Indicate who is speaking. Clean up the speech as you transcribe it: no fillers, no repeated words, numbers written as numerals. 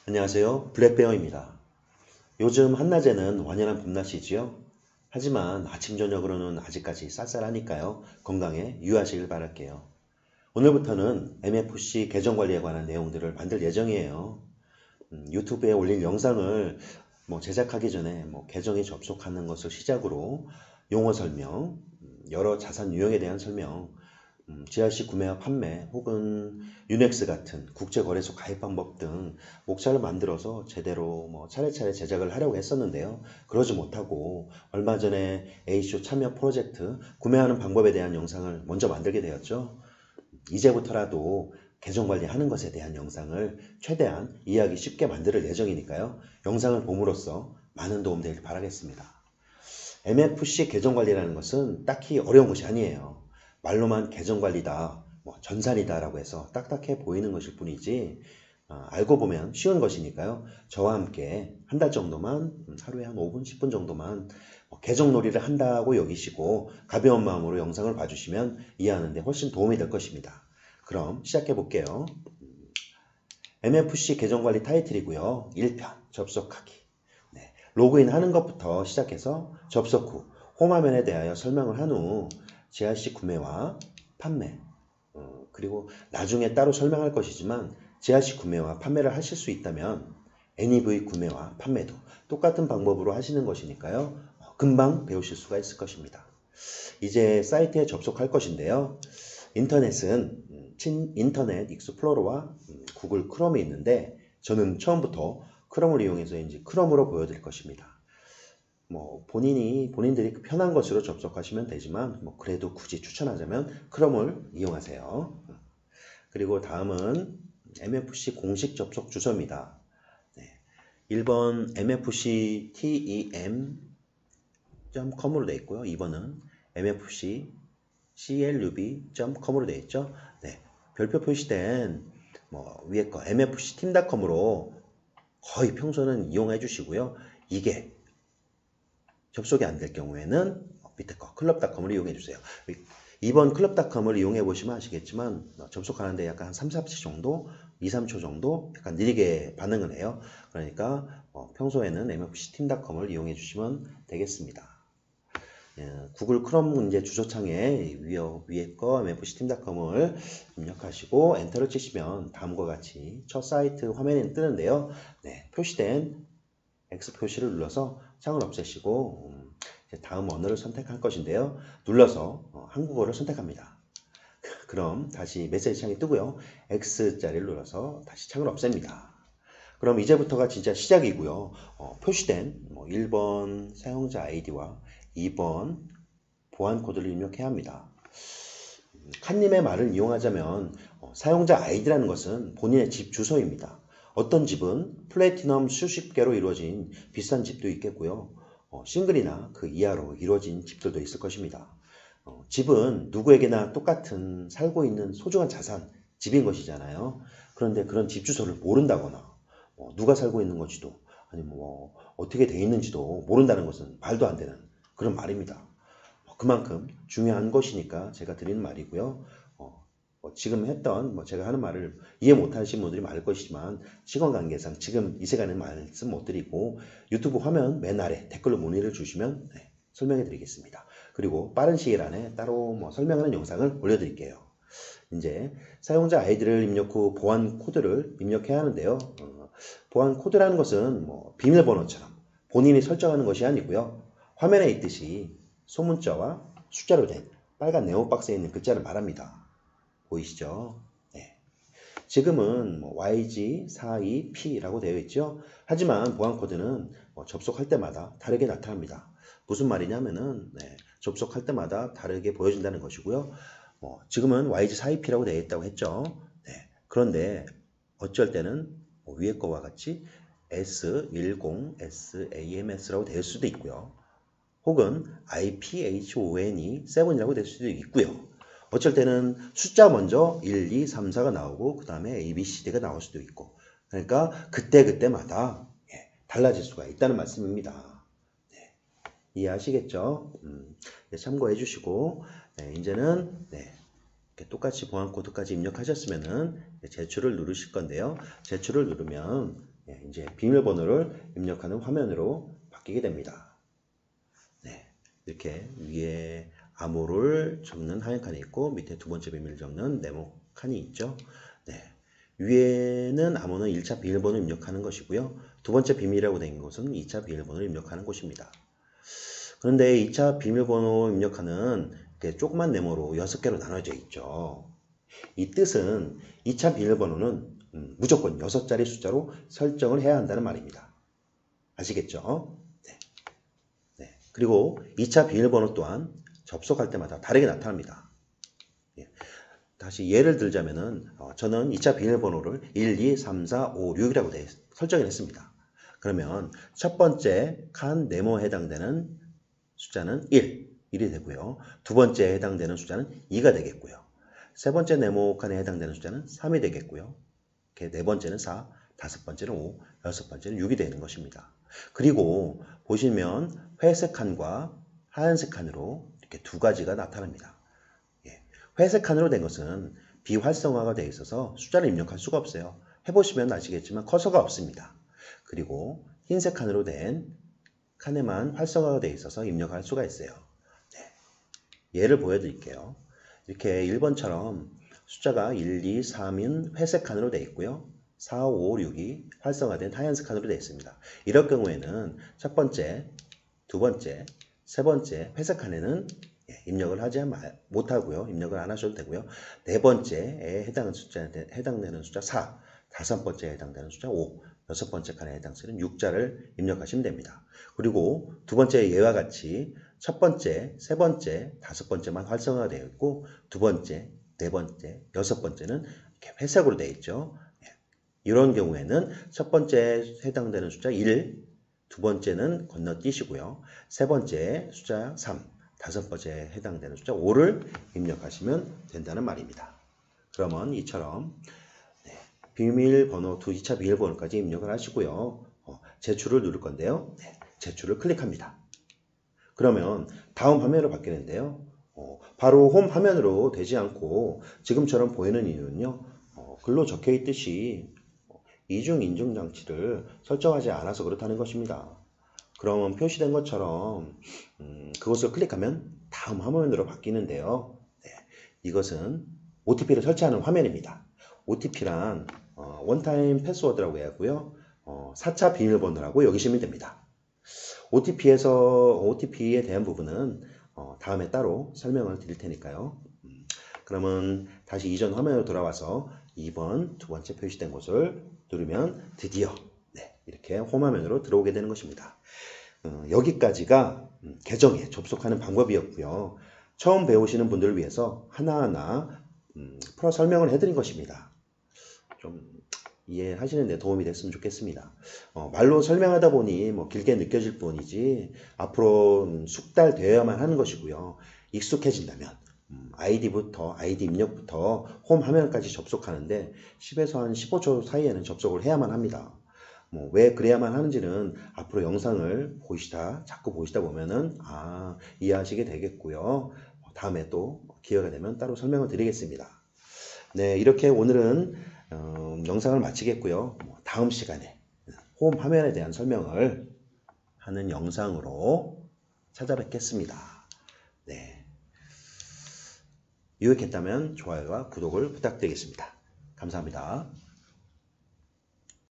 Speaker 1: 안녕하세요. 블랙베어입니다. 요즘 한낮에는 완연한 봄날씨지요? 하지만 아침 저녁으로는 아직까지 쌀쌀하니까요. 건강에 유의하시길 바랄게요. 오늘부터는 MFC 계정 관리에 관한 내용들을 만들 예정이에요. 유튜브에 올릴 영상을 제작하기 전에 계정에 접속하는 것을 시작으로 용어 설명, 여러 자산 유형에 대한 설명, GRC 구매와 판매 혹은 유넥스 같은 국제거래소 가입 방법 등 목차를 만들어서 제대로 차례차례 제작을 하려고 했었는데요. 그러지 못하고 얼마 전에 A쇼 참여 프로젝트 구매하는 방법에 대한 영상을 먼저 만들게 되었죠. 이제부터라도 계정 관리하는 것에 대한 영상을 최대한 이해하기 쉽게 만들 예정이니까요. 영상을 봄으로써 많은 도움 되길 바라겠습니다. MFC 계정 관리라는 것은 딱히 어려운 것이 아니에요. 말로만 계정 관리다, 전산이다 라고 해서 딱딱해 보이는 것일 뿐이지 알고 보면 쉬운 것이니까요. 저와 함께 한 달 정도만 하루에 한 5분, 10분 정도만 계정 놀이를 한다고 여기시고 가벼운 마음으로 영상을 봐주시면 이해하는 데 훨씬 도움이 될 것입니다. 그럼 시작해 볼게요. MFC 계정 관리 타이틀이고요. 1편 접속하기. 로그인 하는 것부터 시작해서 접속 후 홈화면에 대하여 설명을 한 후 GRC 구매와 판매 그리고 나중에 따로 설명할 것이지만 GRC 구매와 판매를 하실 수 있다면 NEV 구매와 판매도 똑같은 방법으로 하시는 것이니까요. 금방 배우실 수가 있을 것입니다. 이제 사이트에 접속할 것인데요. 인터넷은 인터넷 익스플로러와 구글 크롬이 있는데 저는 처음부터 크롬을 이용해서 이제 크롬으로 보여드릴 것입니다. 본인들이 편한 것으로 접속하시면 되지만 그래도 굳이 추천하자면 크롬을 이용하세요. 그리고 다음은 MFC 공식 접속 주소입니다. 1번 MFC tem.com으로 되어 있고요. 2번은 MFC club.com으로 되어 있죠. 별표 표시된 위에 거 MFC team.com으로 거의 평소는 이용해 주시고요. 이게 접속이 안 될 경우에는 밑에 거 클럽닷컴을 이용해 주세요. 2번 클럽닷컴을 이용해 보시면 아시겠지만 접속하는데 약간 한 3, 4초 정도, 2, 3초 정도 약간 느리게 반응을 해요. 그러니까 평소에는 MFC team.com을 이용해 주시면 되겠습니다. 구글 크롬 이제 주소창에 위에 거 MFC team.com을 입력하시고 엔터를 치시면 다음과 같이 첫 사이트 화면에 뜨는데요. 표시된 X 표시를 눌러서 창을 없애시고 다음 언어를 선택할 것인데요. 눌러서 한국어를 선택합니다. 그럼 다시 메시지 창이 뜨고요. X자리를 눌러서 다시 창을 없앱니다. 그럼 이제부터가 진짜 시작이고요. 표시된 1번 사용자 아이디와 2번 보안 코드를 입력해야 합니다. 칸님의 말을 이용하자면 사용자 아이디라는 것은 본인의 집 주소입니다. 어떤 집은 플래티넘 수십 개로 이루어진 비싼 집도 있겠고요. 싱글이나 그 이하로 이루어진 집들도 있을 것입니다. 집은 누구에게나 똑같은 살고 있는 소중한 자산, 집인 것이잖아요. 그런데 그런 집 주소를 모른다거나 누가 살고 있는 건지도 아니면 어떻게 돼 있는지도 모른다는 것은 말도 안 되는 그런 말입니다. 그만큼 중요한 것이니까 제가 드리는 말이고요. 지금 했던 제가 하는 말을 이해 못하시는 분들이 많을 것이지만 시간 관계상 지금 이 시간에는 말씀 못 드리고 유튜브 화면 맨 아래 댓글로 문의를 주시면 설명해 드리겠습니다. 그리고 빠른 시일 안에 따로 설명하는 영상을 올려드릴게요. 이제 사용자 아이디를 입력 후 보안 코드를 입력해야 하는데요. 보안 코드라는 것은 비밀번호처럼 본인이 설정하는 것이 아니고요. 화면에 있듯이 소문자와 숫자로 된 빨간 네모박스에 있는 글자를 말합니다. 보이시죠? 지금은 YG42P라고 되어 있죠. 하지만 보안 코드는 접속할 때마다 다르게 나타납니다. 무슨 말이냐면은 접속할 때마다 다르게 보여진다는 것이고요. 지금은 YG42P라고 되어 있다고 했죠. 그런데 어쩔 때는 위에 거와 같이 S10SAMS라고 될 수도 있고요. 혹은 IPHONE 7이라고 될 수도 있고요. 어쩔 때는 숫자 먼저 1, 2, 3, 4가 나오고 그 다음에 ABCD가 나올 수도 있고 그러니까 그때그때마다 달라질 수가 있다는 말씀입니다. 이해하시겠죠? 참고해 주시고 이제는 똑같이 보안 코드까지 입력하셨으면은 제출을 누르실 건데요. 제출을 누르면 이제 비밀번호를 입력하는 화면으로 바뀌게 됩니다. 네, 이렇게 위에 암호를 적는 하얀 칸이 있고 밑에 두 번째 비밀 적는 네모 칸이 있죠. 네, 위에는 암호는 1차 비밀번호 입력하는 것이고요. 두 번째 비밀이라고 된 것은 2차 비밀번호를 입력하는 곳입니다. 그런데 2차 비밀번호 입력하는 조그만 네모로 6개로 나눠져 있죠. 이 뜻은 2차 비밀번호는 무조건 6자리 숫자로 설정을 해야 한다는 말입니다. 아시겠죠? 네. 네. 그리고 2차 비밀번호 또한 접속할 때마다 다르게 나타납니다. 예. 다시 예를 들자면은 저는 2차 비밀번호를 1, 2, 3, 4, 5, 6이라고 설정을 했습니다. 그러면 첫 번째 칸 네모에 해당되는 숫자는 1, 1이 되고요. 두 번째에 해당되는 숫자는 2가 되겠고요. 세 번째 네모 칸에 해당되는 숫자는 3이 되겠고요. 네 번째는 4, 다섯 번째는 5, 여섯 번째는 6이 되는 것입니다. 그리고 보시면 회색 칸과 하얀색 칸으로 이렇게 두 가지가 나타납니다. 예. 회색 칸으로 된 것은 비활성화가 되어 있어서 숫자를 입력할 수가 없어요. 해보시면 아시겠지만 커서가 없습니다. 그리고 흰색 칸으로 된 칸에만 활성화가 되어 있어서 입력할 수가 있어요. 네. 예를 보여드릴게요. 이렇게 1번처럼 숫자가 1, 2, 3인 회색 칸으로 되어 있고요. 4, 5, 6이 활성화된 하얀색 칸으로 되어 있습니다. 이럴 경우에는 첫 번째, 두 번째, 세 번째 회색 칸에는 입력을 하지 못하고요. 입력을 안 하셔도 되고요. 네 번째에 해당되는 숫자 4, 다섯 번째에 해당되는 숫자 5, 여섯 번째 칸에 해당되는 6자를 입력하시면 됩니다. 그리고 두 번째 예와 같이 첫 번째, 세 번째, 다섯 번째만 활성화가 되어 있고 두 번째, 네 번째, 여섯 번째는 이렇게 회색으로 되어 있죠. 이런 경우에는 첫 번째 해당되는 숫자 1, 두 번째는 건너뛰시고요. 세 번째 숫자 3, 다섯 번째에 해당되는 숫자 5를 입력하시면 된다는 말입니다. 그러면 이처럼 비밀번호 2차 비밀번호까지 입력을 하시고요. 제출을 누를 건데요. 제출을 클릭합니다. 그러면 다음 화면으로 바뀌는데요. 바로 홈 화면으로 되지 않고 지금처럼 보이는 이유는요. 글로 적혀 있듯이 이중 인증 장치를 설정하지 않아서 그렇다는 것입니다. 그러면 표시된 것처럼 그것을 클릭하면 다음 화면으로 바뀌는데요. 이것은 OTP를 설치하는 화면입니다. OTP란 원타임 패스워드라고 하고요. 4차 비밀번호라고 여기시면 됩니다. OTP에 대한 부분은 다음에 따로 설명을 드릴 테니까요. 그러면 다시 이전 화면으로 돌아와서 2번 두 번째 표시된 곳을 누르면 드디어 이렇게 홈 화면으로 들어오게 되는 것입니다. 여기까지가 계정에 접속하는 방법이었고요. 처음 배우시는 분들을 위해서 하나하나 풀어 설명을 해드린 것입니다. 좀 이해하시는 데 도움이 됐으면 좋겠습니다. 말로 설명하다 보니 길게 느껴질 뿐이지 앞으로 숙달되어야만 하는 것이고요. 익숙해진다면 아이디 입력부터 홈 화면까지 접속하는데 10에서 한 15초 사이에는 접속을 해야만 합니다. 왜 그래야만 하는지는 앞으로 영상을 자꾸 보시다 보면은 이해하시게 되겠고요. 다음에 또 기회가 되면 따로 설명을 드리겠습니다. 네, 이렇게 오늘은 영상을 마치겠고요. 다음 시간에 홈 화면에 대한 설명을 하는 영상으로 찾아뵙겠습니다. 네. 유익했다면 좋아요와 구독을 부탁드리겠습니다. 감사합니다.